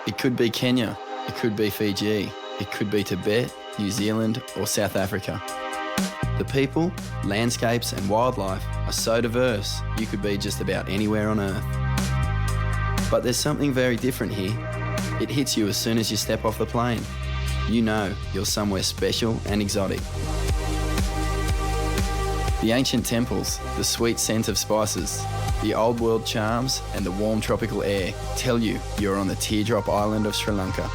It could be Kenya, it could be Fiji, it could be Tibet, New Zealand or South Africa. The people, landscapes and wildlife are so diverse you could be just about anywhere on Earth. But there's something very different here. It hits you as soon as you step off the plane. You know you're somewhere special and exotic. The ancient temples, the sweet scent of spices, the old world charms and the warm tropical air tell you you're on the teardrop island of Sri Lanka.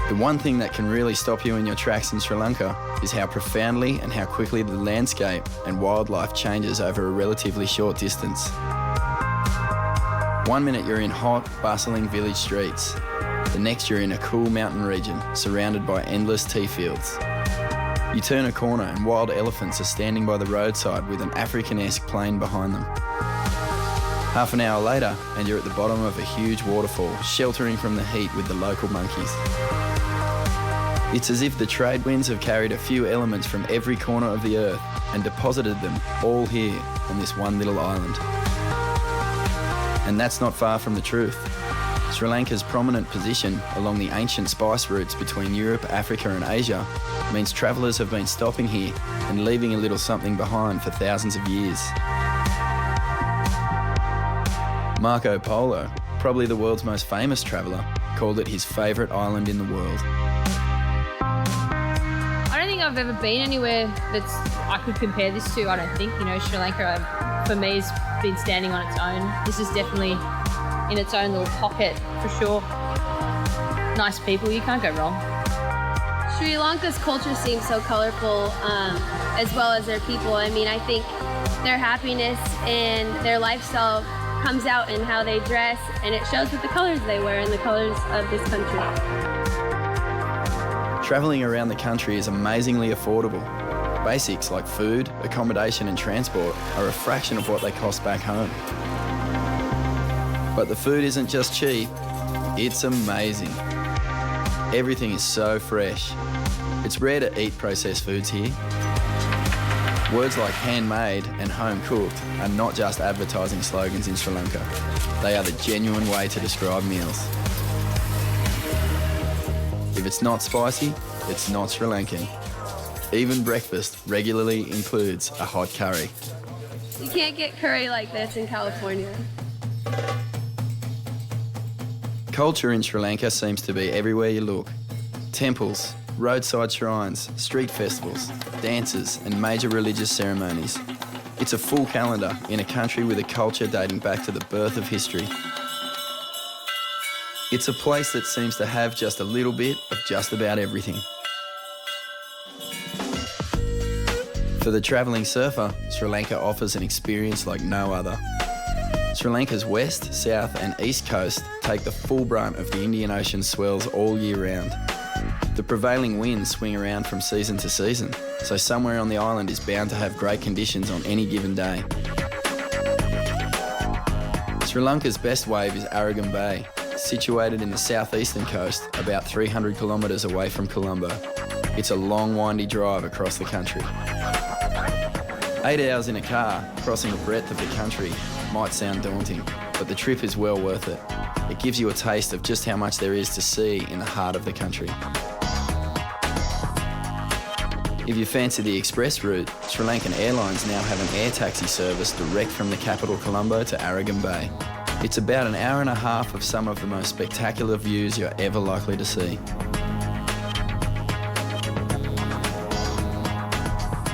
The one thing that can really stop you in your tracks in Sri Lanka is how profoundly and how quickly the landscape and wildlife changes over a relatively short distance. 1 minute you're in hot, bustling village streets. The next you're in a cool mountain region surrounded by endless tea fields. You turn a corner and wild elephants are standing by the roadside with an African-esque plain behind them. Half an hour later and you're at the bottom of a huge waterfall, sheltering from the heat with the local monkeys. It's as if the trade winds have carried a few elements from every corner of the earth and deposited them all here on this one little island. And that's not far from the truth. Sri Lanka's prominent position along the ancient spice routes between Europe, Africa and Asia means travellers have been stopping here and leaving a little something behind for thousands of years. Marco Polo, probably the world's most famous traveller, called it his favourite island in the world. I don't think I've ever been anywhere I could compare this to. I don't think, Sri Lanka for me has been standing on its own. This is definitely in its own little pocket for sure. Nice people, you can't go wrong. Sri Lanka's culture seems so colorful, as well as their people. I mean, I think their happiness and their lifestyle comes out in how they dress, and it shows with the colors they wear and the colors of this country. Travelling around the country is amazingly affordable. Basics like food, accommodation and transport are a fraction of what they cost back home. But the food isn't just cheap, it's amazing. Everything is so fresh. It's rare to eat processed foods here. Words like handmade and home cooked are not just advertising slogans in Sri Lanka. They are the genuine way to describe meals. If it's not spicy, it's not Sri Lankan. Even breakfast regularly includes a hot curry. You can't get curry like this in California. Culture in Sri Lanka seems to be everywhere you look. Temples, roadside shrines, street festivals, dances and major religious ceremonies. It's a full calendar in a country with a culture dating back to the birth of history. It's a place that seems to have just a little bit of just about everything. For the travelling surfer, Sri Lanka offers an experience like no other. Sri Lanka's west, south and east coast take the full brunt of the Indian Ocean swells all year round. The prevailing winds swing around from season to season, so somewhere on the island is bound to have great conditions on any given day. Sri Lanka's best wave is Aragon Bay, situated in the southeastern coast, about 300 kilometres away from Colombo. It's a long, windy drive across the country. 8 hours in a car, crossing the breadth of the country, might sound daunting, but the trip is well worth it. It gives you a taste of just how much there is to see in the heart of the country. If you fancy the express route, Sri Lankan Airlines now have an air taxi service direct from the capital Colombo to Aragon Bay. It's about an hour and a half of some of the most spectacular views you're ever likely to see.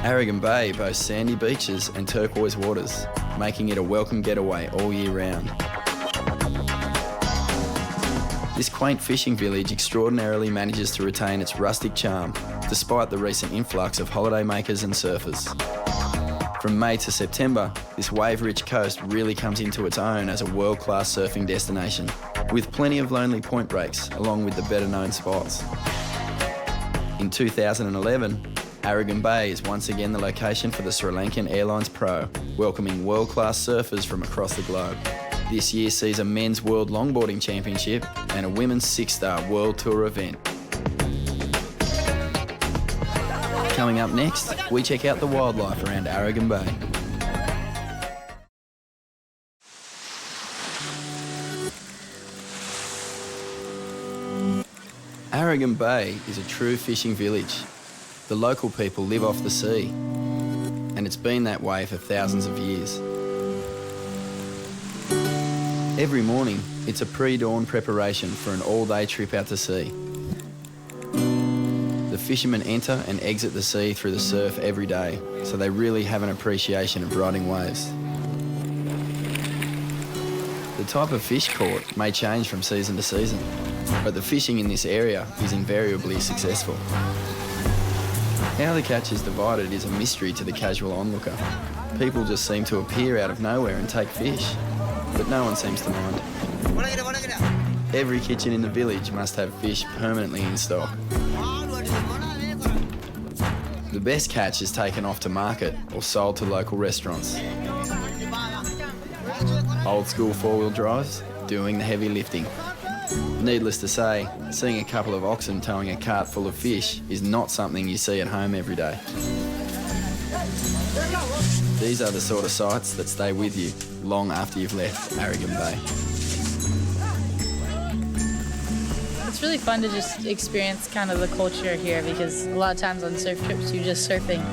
Aragon Bay boasts sandy beaches and turquoise waters, making it a welcome getaway all year round. This quaint fishing village extraordinarily manages to retain its rustic charm, despite the recent influx of holidaymakers and surfers. From May to September, this wave-rich coast really comes into its own as a world-class surfing destination, with plenty of lonely point breaks along with the better-known spots. In 2011, Aragon Bay is once again the location for the Sri Lankan Airlines Pro, welcoming world-class surfers from across the globe. This year sees a men's World Longboarding Championship and a women's 6-star World Tour event. Coming up next, we check out the wildlife around Aragon Bay. Aragon Bay is a true fishing village. The local people live off the sea, and it's been that way for thousands of years. Every morning, it's a pre-dawn preparation for an all-day trip out to sea. The fishermen enter and exit the sea through the surf every day, so they really have an appreciation of riding waves. The type of fish caught may change from season to season, but the fishing in this area is invariably successful. How the catch is divided is a mystery to the casual onlooker. People just seem to appear out of nowhere and take fish, but no one seems to mind. Every kitchen in the village must have fish permanently in stock. The best catch is taken off to market or sold to local restaurants. Old school four-wheel drives doing the heavy lifting. Needless to say, seeing a couple of oxen towing a cart full of fish is not something you see at home every day. These are the sort of sights that stay with you long after you've left Aragon Bay. It's really fun to just experience kind of the culture here, because a lot of times on surf trips you're just surfing.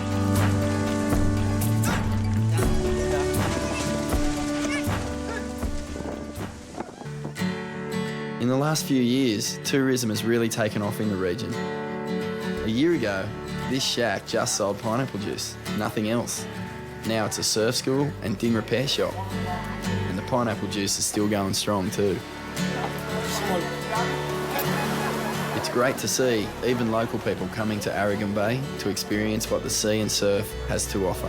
In the last few years, tourism has really taken off in the region. A year ago, this shack just sold pineapple juice, nothing else. Now it's a surf school and ding repair shop. And the pineapple juice is still going strong too. It's great to see even local people coming to Aragon Bay to experience what the sea and surf has to offer.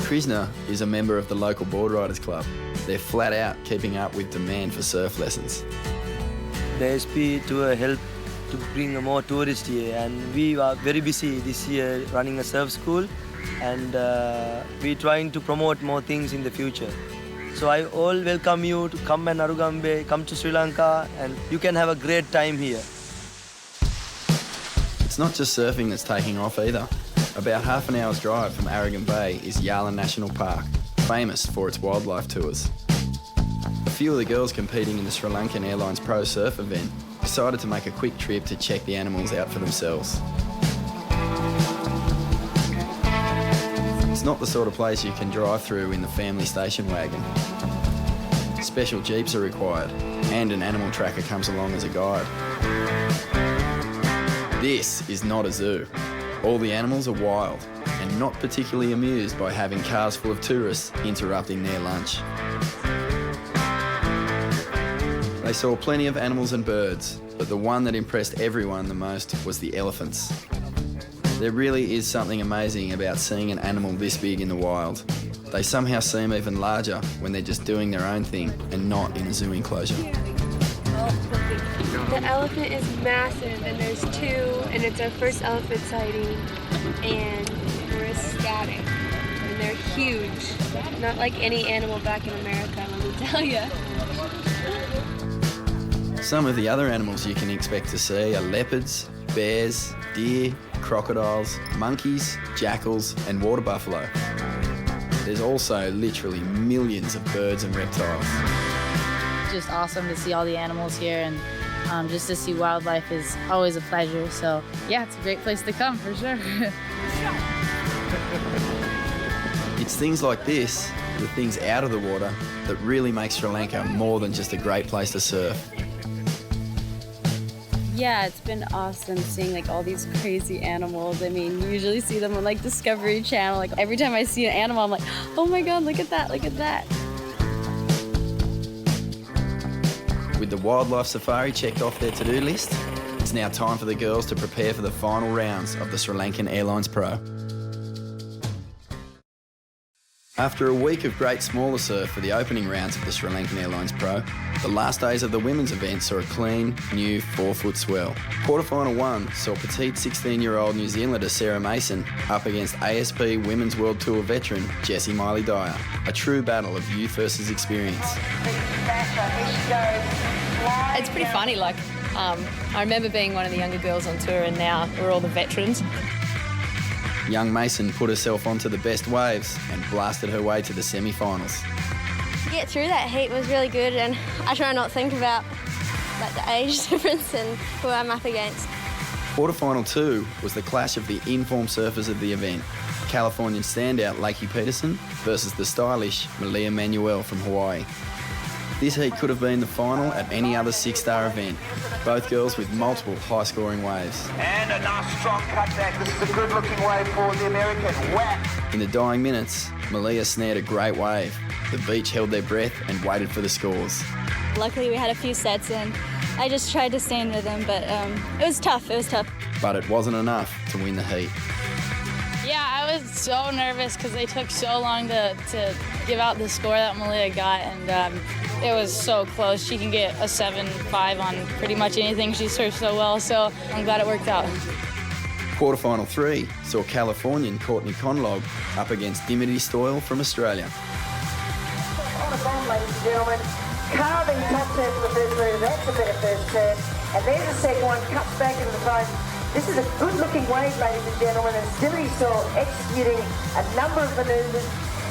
Krishna is a member of the local board riders club. They're flat out keeping up with demand for surf lessons. The SP tour helped to bring more tourists here, and we are very busy this year running a surf school, and we're trying to promote more things in the future. So I all welcome you to come and Aragon Bay, come to Sri Lanka, and you can have a great time here. It's not just surfing that's taking off either. About half an hour's drive from Aragon Bay is Yala National Park, famous for its wildlife tours. A few of the girls competing in the Sri Lankan Airlines Pro Surf event decided to make a quick trip to check the animals out for themselves. It's not the sort of place you can drive through in the family station wagon. Special jeeps are required, and an animal tracker comes along as a guide. This is not a zoo. All the animals are wild and not particularly amused by having cars full of tourists interrupting their lunch. They saw plenty of animals and birds, but the one that impressed everyone the most was the elephants. There really is something amazing about seeing an animal this big in the wild. They somehow seem even larger when they're just doing their own thing and not in a zoo enclosure. The elephant is massive, and there's two, and it's our first elephant sighting, and we're ecstatic. And they're huge, not like any animal back in America, let me tell you. Some of the other animals you can expect to see are leopards, bears, deer, crocodiles, monkeys, jackals, and water buffalo. There's also literally millions of birds and reptiles. It's just awesome to see all the animals here, and just to see wildlife is always a pleasure. So yeah, it's a great place to come for sure. It's things like this, the things out of the water, that really make Sri Lanka more than just a great place to surf. Yeah, it's been awesome seeing like all these crazy animals. I mean, you usually see them on like Discovery Channel. Like every time I see an animal, I'm like, oh my God, look at that, look at that. With the wildlife safari checked off their to-do list, it's now time for the girls to prepare for the final rounds of the Sri Lankan Airlines Pro. After a week of great smaller surf for the opening rounds of the Sri Lankan Airlines Pro, the last days of the women's event saw a clean, new 4-foot swell. Quarterfinal 1 saw petite 16-year-old New Zealander Sarah Mason up against ASP Women's World Tour veteran Jessie Miley Dyer, a true battle of youth versus experience. It's pretty funny, like, I remember being one of the younger girls on tour, and now we're all the veterans. Young Mason put herself onto the best waves and blasted her way to the semi-finals. To get through that heat was really good, and I try not to think about like the age difference and who I'm up against. Quarterfinal 2 was the clash of the in-form surfers of the event. Californian standout Lakey Peterson versus the stylish Malia Manuel from Hawaii. This heat could have been the final at any other six-star event. Both girls with multiple high-scoring waves. And a nice strong cutback. This is a good-looking wave for the American. Whack! In the dying minutes, Malia snared a great wave. The beach held their breath and waited for the scores. Luckily, we had a few sets in. I just tried to stay in rhythm, but it was tough. But it wasn't enough to win the heat. Yeah, I was so nervous because they took so long to give out the score that Malia got, and it was so close. She can get a 7.5 on pretty much anything. She surfs so well, so I'm glad it worked out. Quarterfinal 3 saw Californian Courtney Conlog up against Dimity Stoyle from Australia. On a bomb, ladies and gentlemen. Carving top turn for the first move. That's a better first turn. And there's the second one. Cuts back into the front. This is a good-looking wave, ladies and gentlemen, and Dimity Stoyle executing a number of manoeuvres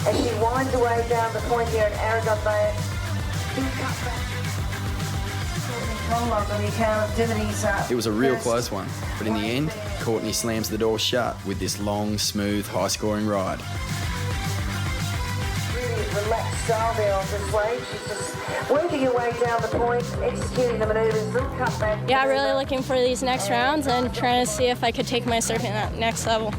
as she winds away down the point here at Aragon Bay. It was a real close one, but in the end, Courtney slams the door shut with this long, smooth, high-scoring ride. Really relaxed style there on this wave. She's just working her way down the point, executing the manoeuvres, little cutback. Yeah, really looking for these next rounds and trying to see if I could take my surfing at next level.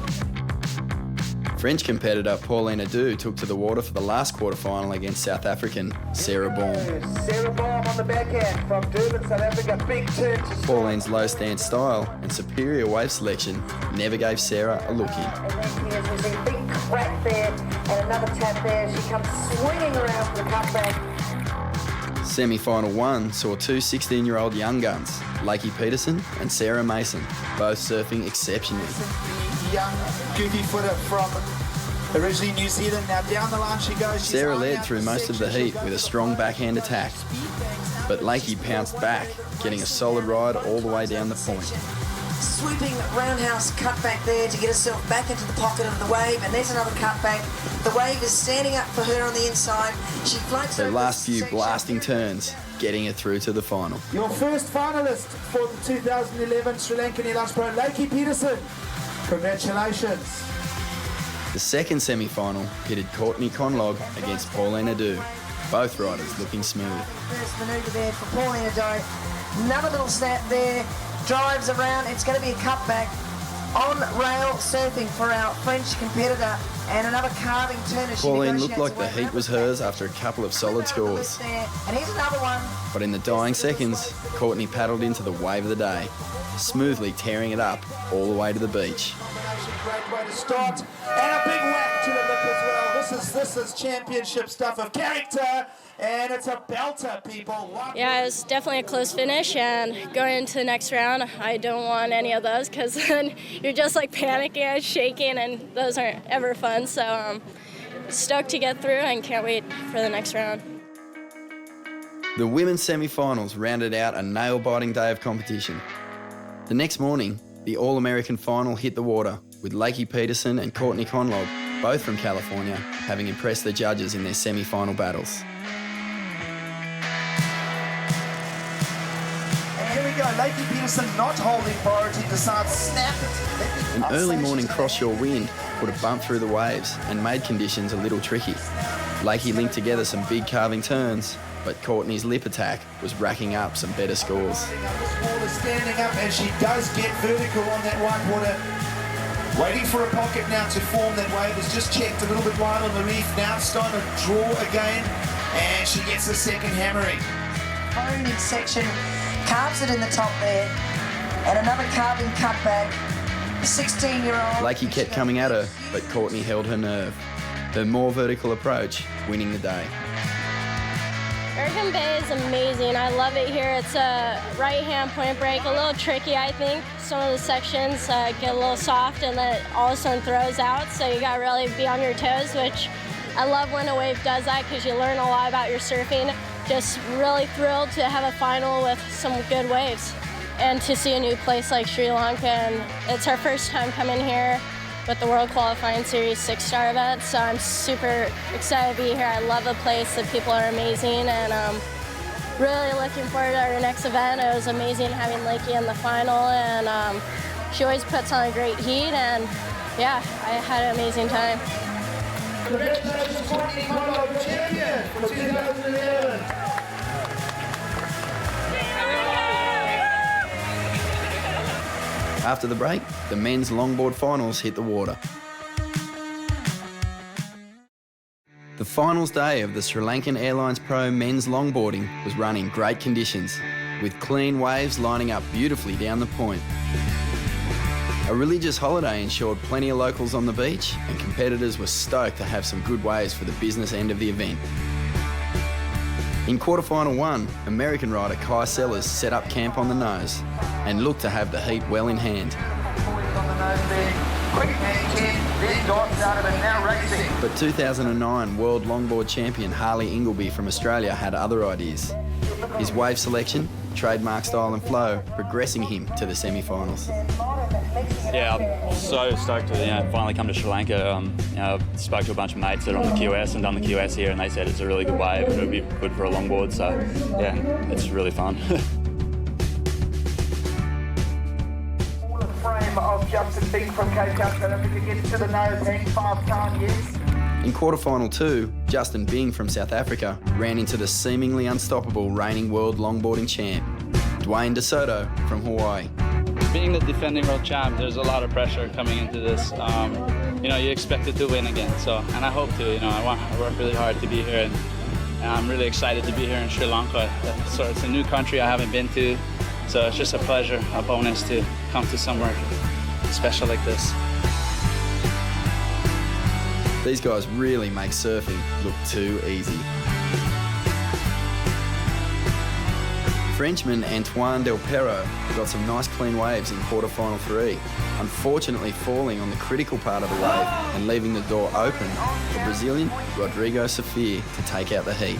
French competitor Paulina Du took to the water for the last quarterfinal against South African Sarah Baum. Sarah Baum on the backhand from Durban, South Africa. Big turn to Pauline's low stance style and superior wave selection never gave Sarah a look in. And then here's a big crack there and another tap there. She comes swinging around for the cutback. Semi-final 1 saw two 16-year-old young guns, Lakey Peterson and Sarah Mason, both surfing exceptionally. Young goofy footer from originally New Zealand. Now down the line she goes. Sarah led through most of the heat with a strong backhand attack, but Lakey pounced back, getting a solid ride all the way down the point. Swooping roundhouse cutback there to get herself back into the pocket of the wave, and there's another cutback. The wave is standing up for her on the inside. She floats Her over last the few section. blasting turns, getting her through to the final. Your first finalist for the 2011 Sri Lankan Air Lunch Pro, Lakey Peterson. Congratulations. The second semi-final pitted Courtney Conlog against Paulina Du, both riders looking smooth. First manoeuvre there for Paulina Du. Another little snap there. Drives around. It's going to be a cutback. On rail surfing for our French competitor, and another carving turn as she Pauline negotiates looked like the away. heat was hers after a couple of solid scores. There. And here's another one. But in the dying seconds, Courtney paddled into the wave of the day, smoothly tearing it up all the way to the beach. Great way to start, and a big whack to the lip as well. This is championship stuff of character, and it's a belter, people. Yeah, it was definitely a close finish, and going into the next round, I don't want any of those because then you're just like panicking and shaking, and those aren't ever fun. So stoked to get through and can't wait for the next round. The women's semi-finals rounded out a nail-biting day of competition. The next morning, the All-American final hit the water, with Lakey Peterson and Courtney Conlog, both from California, having impressed the judges in their semi-final battles. And here we go, Lakey Peterson not holding priority, decides snap it. An early morning cross-shore wind put a bump through the waves and made conditions a little tricky. Lakey linked together some big carving turns, but Courtney's lip attack was racking up some better scores. This ball is standing up, and she does get vertical on that whitewater. Waiting for a pocket now to form. That wave has just checked a little bit wide on the reef. Now it's starting to draw again, and she gets the second hammering. Home in section, carves it in the top there, and another carving cutback. The 16-year-old. Lakey kept coming at her, but Courtney held her nerve. Her more vertical approach winning the day. Aragon Bay is amazing. I love it here. It's a right-hand point break, a little tricky, I think. Some of the sections get a little soft and then it all of a sudden throws out, so you gotta really be on your toes, which I love when a wave does that because you learn a lot about your surfing. Just really thrilled to have a final with some good waves and to see a new place like Sri Lanka. And it's our first time coming here with the World Qualifying Series 6-star event, so I'm super excited to be here. I love the place, the people are amazing, and really looking forward to our next event. It was amazing having Lakey in the final, and she always puts on a great heat, and yeah, I had an amazing time. Congratulations, Courtney Conrad, champion for 2011. After the break, the men's longboard finals hit the water. The finals day of the Sri Lankan Airlines Pro men's longboarding was run in great conditions, with clean waves lining up beautifully down the point. A religious holiday ensured plenty of locals on the beach, and competitors were stoked to have some good waves for the business end of the event. In quarterfinal 1, American rider Kai Sellers set up camp on the nose and looked to have the heat well in hand. But 2009 World Longboard Champion Harley Ingleby from Australia had other ideas. His wave selection, trademark style and flow, progressing him to the semi-finals. Yeah, I'm so stoked to finally come to Sri Lanka. I spoke to a bunch of mates that are on the QS and done the QS here, and they said it's a really good wave and it would be good for a longboard. So yeah, it's really fun. Frame of Justin Bing from Cape Town, South Africa, gets to the nose, hang 5 time, yes. In quarterfinal 2, Justin Bing from South Africa ran into the seemingly unstoppable reigning world longboarding champ, Dwayne DeSoto from Hawaii. Being the defending world champ, there's a lot of pressure coming into this. You expected to win again, and I hope to. I work really hard to be here, and I'm really excited to be here in Sri Lanka. So it's a new country I haven't been to, so it's just a pleasure, a bonus to come to somewhere special like this. These guys really make surfing look too easy. Frenchman Antoine Del Perro got some nice clean waves in quarterfinal 3, unfortunately falling on the critical part of the wave and leaving the door open for Brazilian Rodrigo Safir to take out the heat.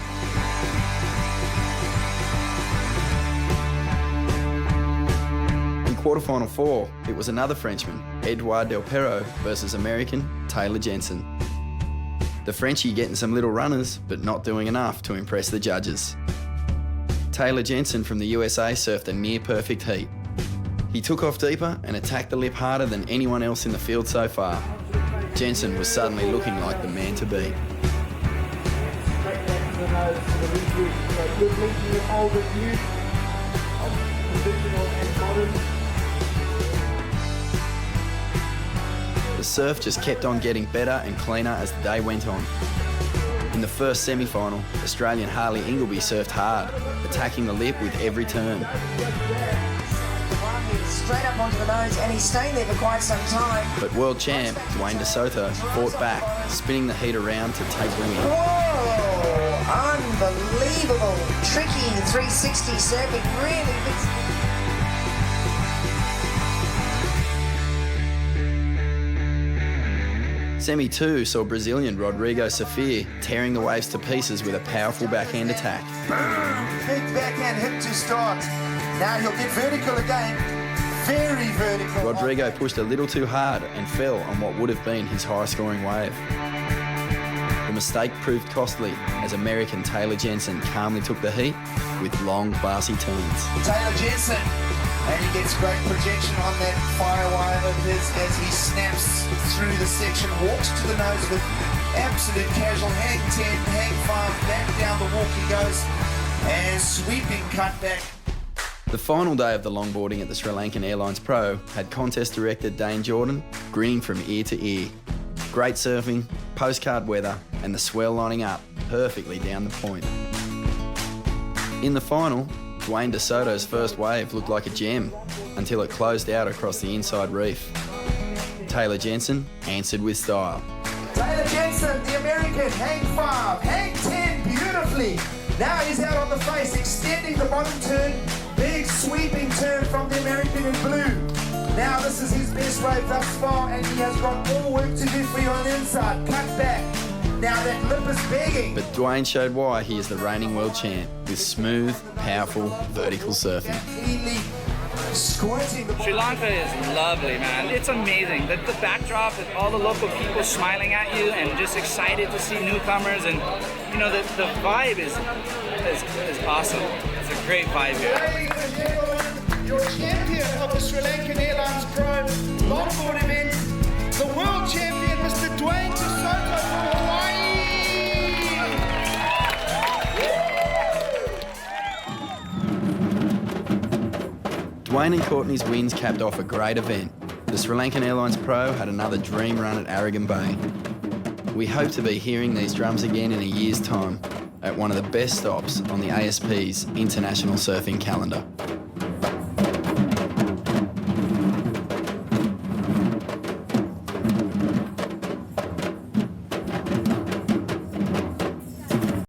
In quarterfinal 4, it was another Frenchman, Edouard Del Perro versus American Taylor Jensen. The Frenchie getting some little runners, but not doing enough to impress the judges. Taylor Jensen from the USA surfed a near-perfect heat. He took off deeper and attacked the lip harder than anyone else in the field so far. Jensen was suddenly looking like the man to beat. The surf just kept on getting better and cleaner as the day went on. In the first semi-final, Australian Harley Ingleby surfed hard, attacking the lip with every turn. Straight up onto the nose, and he's staying there for quite some time. But world champ Dwayne DeSoto fought back, spinning the heat around to take the win. Whoa! Unbelievable! Tricky 360 surfing, really. Semi 2 saw Brazilian Rodrigo Safir tearing the waves to pieces with a powerful backhand attack. Big backhand hit to start. Now he'll get vertical again. Very vertical. Rodrigo pushed a little too hard and fell on what would have been his high-scoring wave. The mistake proved costly as American Taylor Jensen calmly took the heat with long, classy turns. Taylor Jensen, and he gets great projection on that fire wire of his as he snaps through the section, walks to the nose with absolute casual hang 10, hang 5, back down the walk he goes, and sweeping cutback. The final day of the longboarding at the Sri Lankan Airlines Pro had contest director Dane Jordan grinning from ear to ear. Great surfing, postcard weather, and the swell lining up perfectly down the point. In the final, Dwayne DeSoto's first wave looked like a gem until it closed out across the inside reef. Taylor Jensen answered with style. Taylor Jensen, the American, hang 5, hang 10 beautifully. Now he's out on the face, extending the bottom turn. Big sweeping turn from the American in blue. Now this is his best wave thus far, and he has got more work to do for you on the inside. Cut back. Now that lip is begging. But Dwayne showed why he is the reigning world champ with smooth, powerful, vertical surfing. Sri Lanka is lovely, man. It's amazing. The backdrop with all the local people smiling at you and just excited to see newcomers, and the vibe is It's awesome. It's a great vibe here. Ladies and gentlemen, your champion of the Sri Lankan Airlines Pro longboard event, the world champion, Mr. Dwayne DeSoto from Hawaii. Dwayne and Courtney's wins capped off a great event. The Sri Lankan Airlines Pro had another dream run at Aragon Bay. We hope to be hearing these drums again in a year's time at one of the best stops on the ASP's international surfing calendar.